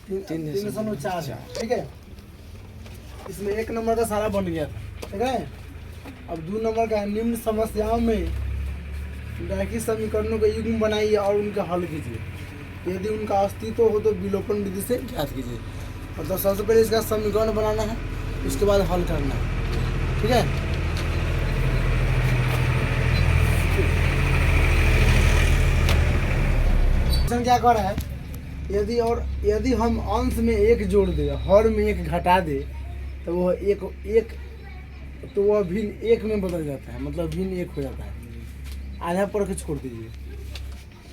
349, ठीक है। इसमें 1 नंबर का सारा बन गया था, ठीक है। अब 2 नंबर का निम्न समस्याओं में रैखिक समीकरणों का युग्म बनाइए और उनका हल कीजिए। यदि उनका अस्तित्व हो तो विलोपन विधि से ज्ञात कीजिए। मतलब सबसे पहले इसका समीकरण बनाना है, उसके बाद हल करना है, ठीक है। क्या कर रहा है, यदि हम अंश में 1 जोड़ दे, हर में 1 घटा दे, तो वह भिन्न 1 में बदल जाता है, मतलब भिन्न 1 हो जाता है। आधा पढ़ के छोड़ दीजिए।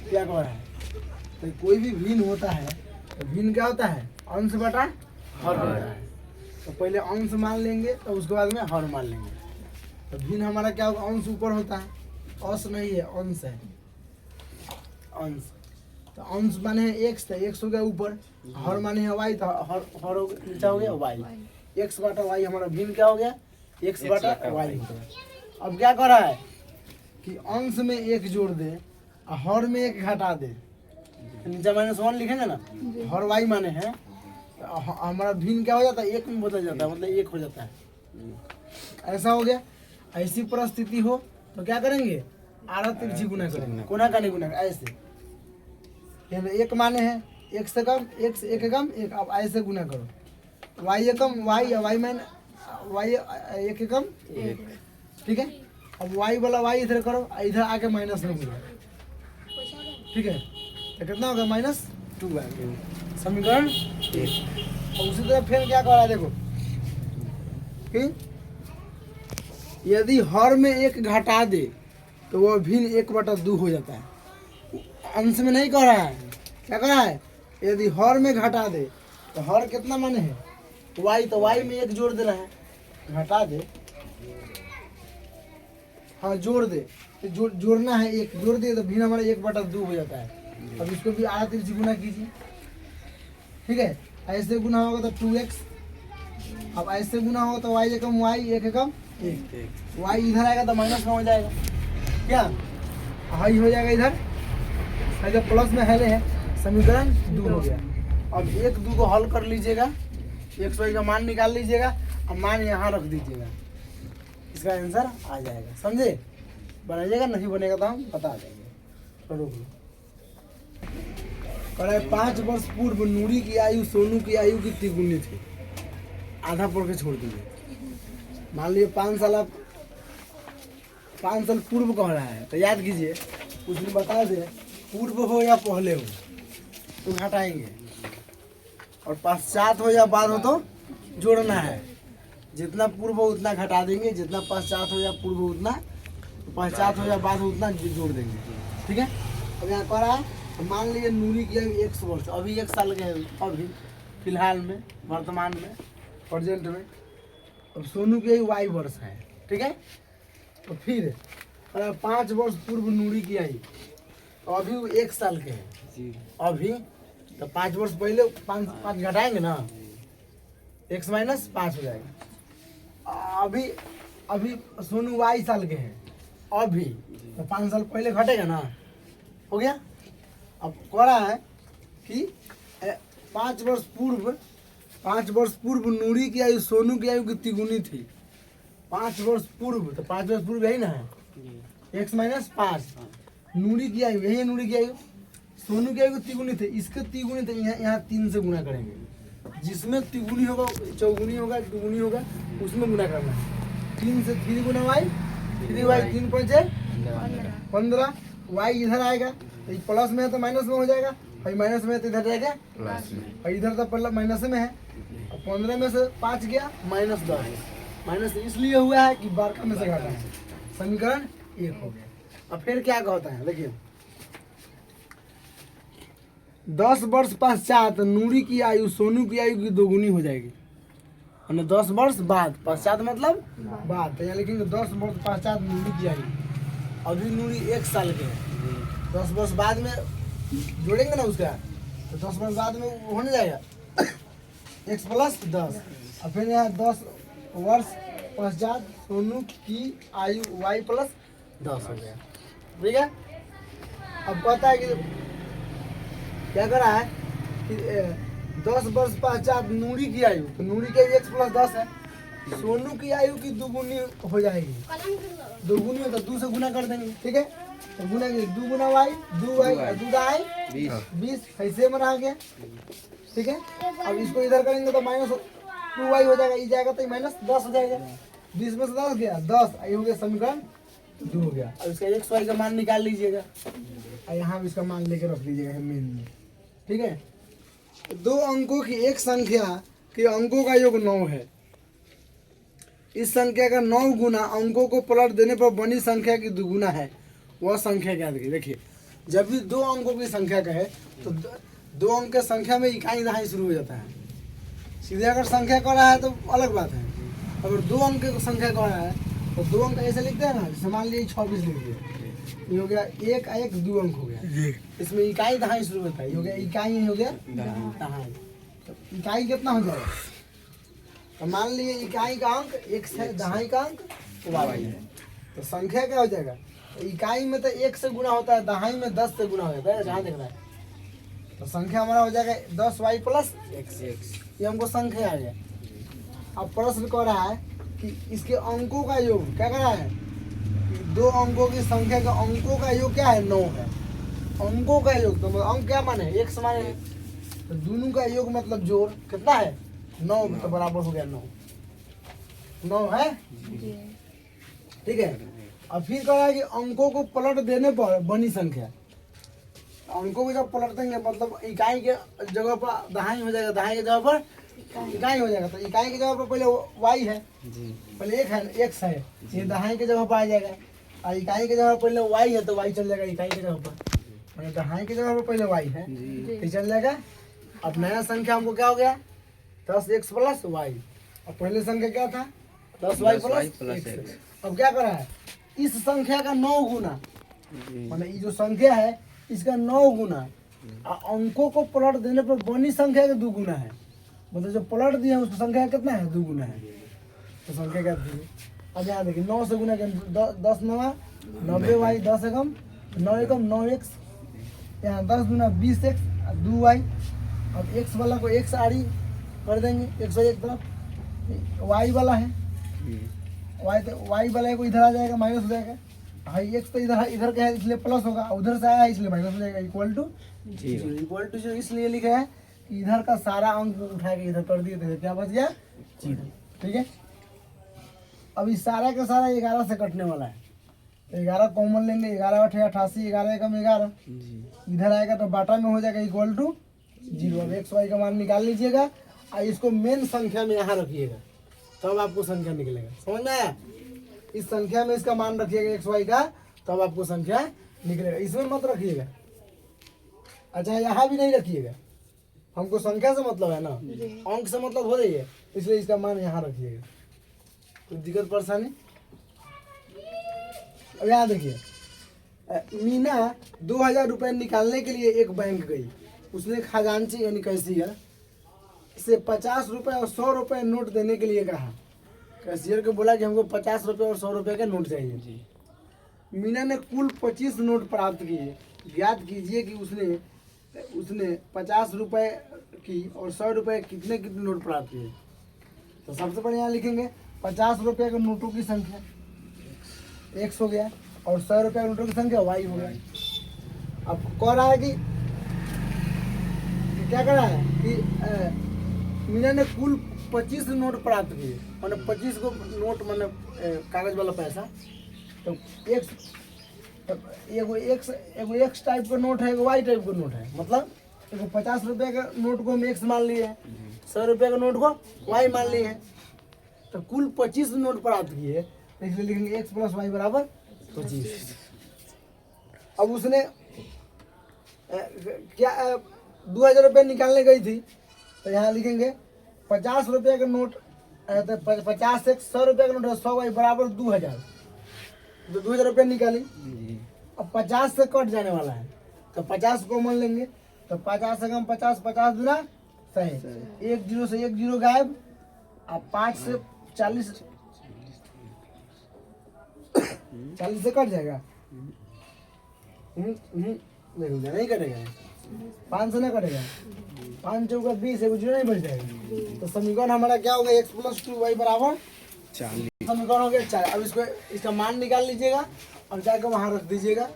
क्या कह रहा है, तो कोई भी भिन्न होता है तो भिन्न क्या होता है, अंश बटा हर होता है। तो पहले अंश मान लेंगे, तो उसके बाद में हर मान लेंगे। तो भिन्न हमारा क्या होगा, अंश ऊपर होता है, अंश नहीं है, अंश है, अंश। तो अंश माने है x, तो x हो गया ऊपर, हर माने है y, तो हर हो गया नीचे, हो गया y। x बटा y हमारा भिन्न क्या हो गया, x बटा y हो गया। अब क्या कर रहा है कि अंश में 1 जोड़ दे और हर में 1 घटा दे, नीचे -1 लिखेंगे ना, हर y माने है, हमारा भिन्न क्या हो जाता है, 1 में बदल जाता है, मतलब 1 हो जाता है। ऐसा हो गया। ऐसी परिस्थिति हो तो क्या करेंगे, आधा तिरछी गुना करेंगे, कोना का नहीं गुना, ऐसे 1 माने हैं, 1 से कम, 1 से 1 कम 1, अब ऐसे गुना करो, y एकम y माइनस y 1 कम 1, ठीक है। अब y वाला y इधर करो, इधर आके माइनस में मिला, ठीक है। तो कितना होगा, -2 आएगा, समीकरण 1। और उसी तरह फिर क्या कर रहा है, देखो कि यदि हर में 1 घटा दे तो वह भिन्न 1/2 हो जाता है। अंश में नहीं कह रहा है, क्या कह रहा है, यदि हर में घटा दे तो हर कितना माने है y, तो y में 1 जोड़ दे रहा है, घटा दे, हाँ जोड़ दे, तो जोड़ना है, 1 जोड़ दिए तो भिन्न हमारा 1/2 हो जाता है। अब इसको भी आधा तिरछी गुना कीजिए, ठीक है। ऐसे गुना होगा तो 2x, अब ऐसे गुना होगा तो y एकम y 1 एकम 1, y इधर आएगा तो माइनस में हो जाएगा, क्या हाई हो जाएगा, इधर अगर प्लस में हेले है, समीकरण 2 हो गया। अब 1 2 को हल कर लीजिएगा, x y का मान निकाल लीजिएगा और मान यहाँ रख दीजिएगा, इसका आंसर आ जाएगा, समझे। बनाइएगा, नहीं बनेगा तो हम बता देंगे। तो रोक लो। 5 वर्ष पूर्व नूरी की आयु सोनू की आयु की तिगुनी थी। आधा पढ़ के छोड़ दीजिए। मान लीजिए 5 साल पूर्व कह रहा है, तो याद कीजिए, उसने बता दे पूर्व हो या पहले हो तो घटाएंगे, और पश्चात हो या बाद हो तो जोड़ना है। जितना पूर्व हो उतना घटा देंगे, जितना पश्चात हो या पूर्व हो उतना, पश्चात हो या बाद हो उतना जोड़ देंगे, ठीक है। अब यहाँ कह रहा है, तो मान लीजिए नूरी की आयु 100 वर्ष, अभी 1 साल के हैं, अभी फिलहाल में, वर्तमान में, प्रेजेंट में। अब सोनू की आयु y वर्ष है, ठीक है। तो फिर 5 वर्ष पूर्व नूरी की आयु, तो अभी वो 1 साल के हैं अभी, तो 5 वर्ष पहले 5 घटाएंगे ना, x माइनस 5 हो जाएगा। अभी सोनू y साल के हैं अभी, तो 5 साल पहले घटेगा ना, हो गया। अब कह रहा है कि 5 वर्ष पूर्व नूरी की आयु सोनू की आयु की तिगुनी थी। 5 वर्ष पूर्व, तो 5 वर्ष पूर्व यही ना है, x माइनस 5, नूरी की आयु, यही है नूरी की आयु, सोनू की आयु की तिगुनी थी, इसके तिगुनी थे, यहाँ 3 से गुना करेंगे, जिसमें तिगुनी होगा, चौगुनी होगा, दुगुनी होगा, उसमें गुना करना है। 3 से 3 गुना y, 3y, 3 5 15, y इधर आएगा, तो प्लस में है तो माइनस में हो जाएगा, और माइनस में है तो इधर जाएगा प्लस में, और इधर तो पहले माइनस में है, 15 में से 5 गया -10, माइनस इसलिए हुआ है कि 12 में से घटा है, समीकरण 1 हो गया। अब फिर क्या कहता है, देखिए 10 वर्ष पश्चात नूरी की आयु सोनू की आयु की 2 गुनी हो जाएगी, 10 वर्ष बाद, पश्चात मतलब बाद, तो यहाँ लिखेंगे 10 वर्ष पश्चात नूरी की आयु, अभी नूरी 1 साल के है, 10 वर्ष बाद में जोड़ेंगे ना उसका, तो 10 वर्ष बाद में वो होने जाएगा x + 10, और फिर यहाँ 10 वर्ष पश्चात सोनू की आयु y + 10 हो गया, ठीक है। अब कहता है कि क्या कर रहा है कि 10 वर्ष पश्चात नूरी की आयु, तो नूरी की आयु x+10 है। सोनू की आयु की दुगुनी हो जाएगी, दुगुनी हो तो 2 से गुना कर देंगे, ठीक है। तो गुना 2 गुना y, 2y और 2 दाई 20, ऐसे बना गया, ठीक है। अब इसको इधर करेंगे तो -2y हो जाएगा, ये जाएगा तो -10 हो जाएगा। 20 में से 10 गया 10, ये हो गया समीकरण 2 हो गया। अब इसका x y का मान निकाल लीजिएगा और यहाँ भी इसका मान लेकर रख लीजिएगा मेन में, ठीक है। 2 अंकों की एक संख्या के अंकों का योग 9 है। इस संख्या का 9 गुना अंकों को पलट देने पर बनी संख्या की दुगुना है, वह संख्या क्या देखिए। देखिए जब भी 2 अंकों की संख्या का है तो 2 अंक के संख्या में इकाई दहाई शुरू हो जाता है। सीधे अगर संख्या कर रहा है तो अलग बात है, अगर 2 अंक की संख्या कर रहा है तो 2 अंक ऐसे लिखते हैं ना, जैसे मान लीजिए 26 लिख दिए, ये हो गया 1 1 2 अंक हो गया, इसमें इकाई दहाई शुरू होता है, ये हो गया इकाई, ये हो गया दहाई। तो इकाई कितना हो जाएगा, तो मान लीजिए इकाई का अंक x है, दहाई का अंक y है, तो संख्या क्या हो जाएगा। तो इकाई में तो 1 से गुना होता है, दहाई में 10 से गुना हो जाता है, जहाँ देख रहा है। तो संख्या हमारा हो जाएगा 10y + x, ये हमको संख्या आ गया। अब प्रश्न कह रहा है कि इसके अंकों का योग क्या कर रहा है, 2 अंकों की संख्या का अंकों का योग क्या है, 9 है। अंकों का योग तो अंक क्या माने, x माने है, तो दोनों का योग मतलब जोड़ कितना है, 9, तो बराबर हो गया 9 है, ठीक है। अब फिर कह रहा है कि अंकों को पलट देने पर बनी संख्या, अंकों को जब पलट देंगे मतलब इकाई के जगह पर दहाई हो जाएगा, दहाई के जगह पर इकाई हो जाएगा। तो इकाई की जगह पर पहले y है, पहले 1 है, x है, ये दहाई के जगह पर आ जाएगा। और इकाई की जगह पर पहले y है तो y चल जाएगा इकाई की जगह पर, मतलब दहाई की जगह पर पहले y है तो चल जाएगा। अब नया संख्या हमको क्या हो गया, 10x + y, और पहले संख्या क्या था, 10y + x। अब क्या कर रहा है, इस संख्या का 9 गुना, मतलब ये जो संख्या है इसका 9 गुना, और अंकों को पलट देने पर बनी संख्या का 2 गुना है, मतलब जो पलट दिया है उसकी संख्या कितना है, 2 गुना है। तो संख्या क्या थी, अब यहाँ देखिए 9 से गुना 10 9 90y, 10 एकम 9 एकम 9x, यहाँ 10 गुना 20x 2y। अब x वाला को x आड़ी कर देंगे, 101 तरफ, y वाला है, y वाला को इधर आ जाएगा, माइनस हो जाएगा। हाई x तो इधर का है इसलिए प्लस होगा, उधर से आया है इसलिए माइनस हो जाएगा, इक्वल टू 0 इसलिए लिखा है कि इधर का सारा अंक उठा के इधर कर दिए तो क्या बच गया 0, ठीक है। अब इस सारा का सारा 11 से कटने वाला है, तो 11 कॉमन लेंगे, 11 8 88, 11 एकम 11, इधर आएगा तो बाटा में हो जाएगा इक्वल टू 0। अब x y का मान निकाल लीजिएगा और इसको मेन संख्या में यहाँ रखिएगा, तब आपको संख्या निकलेगा, समझ में आया। इस संख्या में इसका मान रखिएगा x y का, तब आपको संख्या निकलेगा, इसमें मत रखिएगा। अच्छा यहाँ भी नहीं रखिएगा, हमको संख्या से मतलब है ना, अंक से मतलब हो रही है, इसलिए इसका मान यहाँ रखिएगा। कुछ दिक्कत परेशानी। अब यहाँ देखिए, मीना 2000 रुपये निकालने के लिए एक बैंक गई, उसने खजांची यानी कैशियर से 50 रुपये और 100 रुपये नोट देने के लिए कहा। कैशियर को बोला कि हमको 50 रुपये और 100 रुपये के नोट चाहिए। मीना ने कुल 25 नोट प्राप्त किए, ज्ञात कीजिए कि उसने 50 रुपये की और 100 रुपये कितने नोट प्राप्त किए। तो सबसे पहले यहाँ लिखेंगे 50 रुपये के नोटों की संख्या x हो गया और 100 रुपये के नोटों की संख्या y हो गया। अब कह रहा है कि क्या कर रहा है कि मीना ने कुल 25 नोट प्राप्त किए, मतलब 25 को नोट, मतलब कागज वाला पैसा। तो एगो एक्स टाइप का नोट है, एगो वाई टाइप का नोट है, मतलब एगो 50 रुपये का नोट को हम एक्स मान लिए हैं, 100 रुपये का नोट को वाई मान लिए हैं। तो कुल 25 नोट प्राप्त किए, तो इसलिए लिखेंगे x + y = 25। अब उसने क्या 2000 रुपये निकालने गई थी, तो यहाँ लिखेंगे 50 रुपये का नोट, तो 50 से 100 रुपये का नोट है, 100 y = 2000, तो 2000 रुपये निकाली। अब 50 से कट जाने वाला है, तो 50 कॉमन लेंगे, तो 50 से कम 50, 50 दूना 100, 1 0 से 1 0 गायब। अब 5 से 40 से कट जाएगा, नहीं कटेगा, 5 से ना कटेगा, 5 चौका 20 है, कुछ नहीं बच जाएगा। तो समीकरण हमारा क्या होगा, x + 2y बराबर 40। समीकरण हो गया 4। अब इसको इसका मान निकाल लीजिएगा और जाकर वहाँ रख दीजिएगा,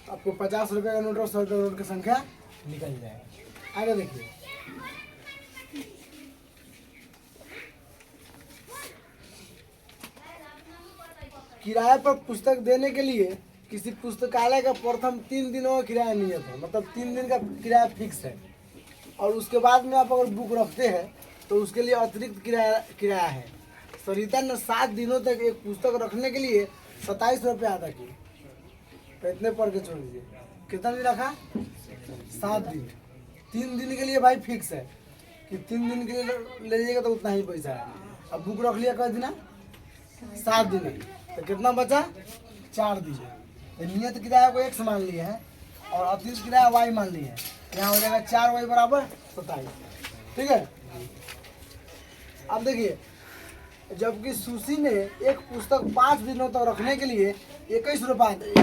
आपको 50 रुपये का नोट और 100 रुपये का नोट की संख्या निकल जाएगा। आगे देखिए, किराए पर पुस्तक देने के लिए किसी पुस्तकालय का प्रथम 3 दिनों का किराया नियत है, मतलब 3 दिन का किराया फिक्स है। और उसके बाद में आप अगर बुक रखते हैं तो उसके लिए अतिरिक्त किराया है। सरिता ने 7 दिनों तक एक पुस्तक रखने के लिए 27 रुपये अदा किए। तो इतने पढ़ के छोड़ दीजिए, कितना दिन रखा, 7 दिन। 3 दिन के लिए भाई फिक्स है कि 3 दिन के लिए ले लीजिएगा तो उतना ही पैसा है। अब बुक रख लिया कै दिन, 7 दिन, तो कितना बचा, 4 दिन। तो नियत किराया को x मान लिया है और अतिरिक्त किराया y मान लिया है। यहाँ हो जाएगा 4y बराबर 27। ठीक है। अब देखिए, जबकि सुशी ने एक पुस्तक 5 दिनों तक रखने के लिए 21 रुपये,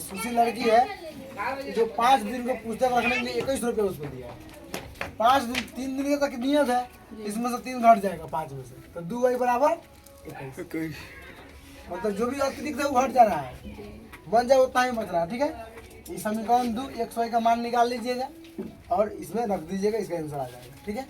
सुशी लड़की है जो 5 दिन को पुस्तक रखने के लिए 21 रुपये उसको दिया। 5 दिन, 3 दिन तक नियत है, इसमें से 3 घट जाएगा 5 में से, तो 2y बराबर 21। मतलब जो भी अतिरिक्त है वो हट जा रहा है, बन जाए उतना ही बच रहा है। ठीक है। ये समीकरण 2 x y का मान निकाल लीजिएगा और इसमें रख दीजिएगा, इसका आंसर आ जाएगा। ठीक है।